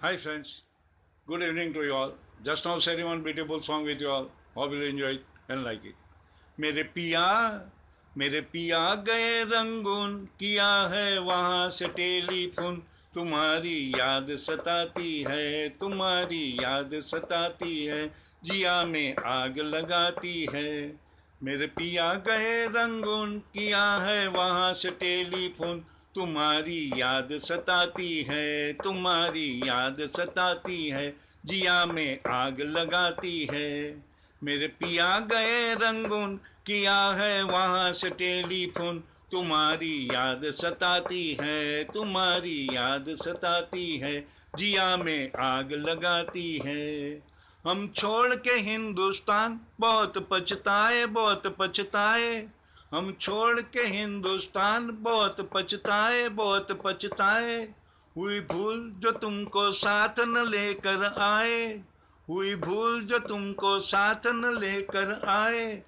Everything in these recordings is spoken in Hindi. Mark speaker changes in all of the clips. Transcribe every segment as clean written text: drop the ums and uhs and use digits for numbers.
Speaker 1: Hi friends, good evening to you all. Just now sharing one beautiful song with you all. Hope you enjoy it and like it. मेरे पिया गए रंगून किया है वहाँ से टेलीफोन तुम्हारी याद सताती है तुम्हारी याद सताती है जिया में आग लगाती है मेरे पिया गए रंगून किया है वहाँ से टेलीफोन तुम्हारी याद सताती है तुम्हारी याद सताती है जिया में आग लगाती है मेरे पिया गए रंगून किया है वहाँ से टेलीफोन तुम्हारी याद सताती है तुम्हारी याद सताती है जिया में आग लगाती है हम छोड़ के हिंदुस्तान बहुत पछताए हम छोड़ के हिंदुस्तान बहुत पछताए हुई भूल जो तुमको साथ न लेकर आए हुई भूल जो तुमको साथ न लेकर आए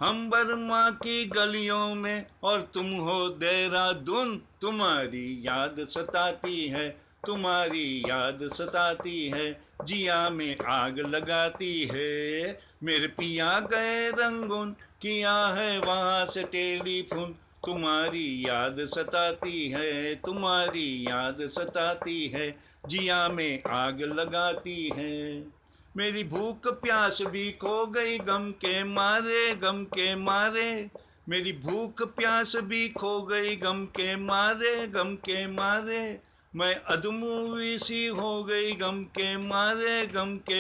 Speaker 1: हम बर्मा की गलियों में और तुम हो देहरादून तुम्हारी याद सताती है तुम्हारी याद सताती है जिया में आग लगाती है मेरे पिया गए रंगून किया है वहाँ से टेलीफोन तुम्हारी याद सताती है तुम्हारी याद सताती है जिया में आग लगाती है मेरी भूख प्यास भी खो गई गम के मारे मेरी भूख प्यास भी खो गई गम के मारे मैं अधमूवी सी हो गई गम के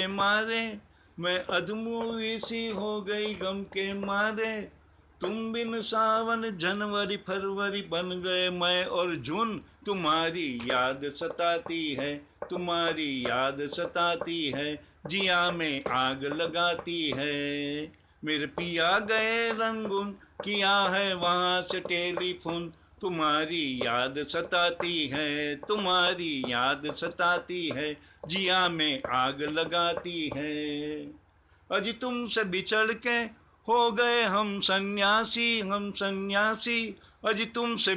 Speaker 1: मारे मैं अधमूवी सी हो गई गम के मारे तुम बिन सावन जनवरी फरवरी बन गए मई और जून तुम्हारी याद सताती है तुम्हारी याद सताती है जिया में आग लगाती है मेरे पिया गए रंगून किया है वहाँ से टेलीफोन तुम्हारी याद सताती है तुम्हारी याद सताती है जिया में आग लगाती है अजी तुमसे बिछड़ के हो गए हम सन्यासी अजी तुमसे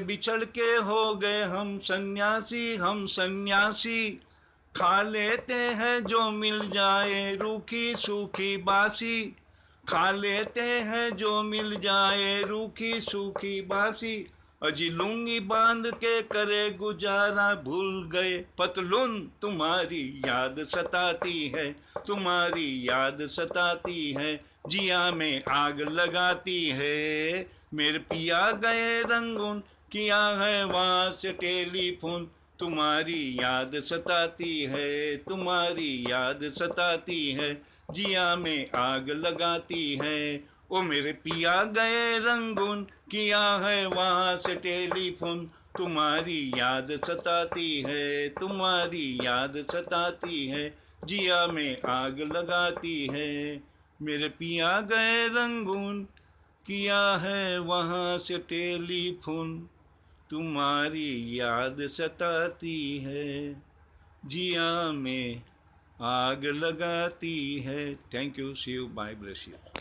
Speaker 1: बिछड़ के हो गए हम सन्यासी खा लेते हैं जो मिल जाए रूखी सूखी बासी खा लेते हैं जो मिल जाए रूखी सूखी बासी अजी लुंगी बांध के करे गुजारा भूल गए पतलून तुम्हारी याद सताती है तुम्हारी याद सताती है जिया में आग लगाती है मेरे पिया गए रंगून किया है वहाँ से टेलीफोन तुम्हारी याद सताती है तुम्हारी याद सताती है जिया में आग लगाती है ओ मेरे पिया गए रंगून किया है वहाँ से टेलीफोन तुम्हारी याद सताती है तुम्हारी याद सताती है जिया में आग लगाती है मेरे पिया गए रंगून किया है वहाँ से टेलीफोन तुम्हारी याद सताती है जिया में आग लगाती है thank you see you bye bless you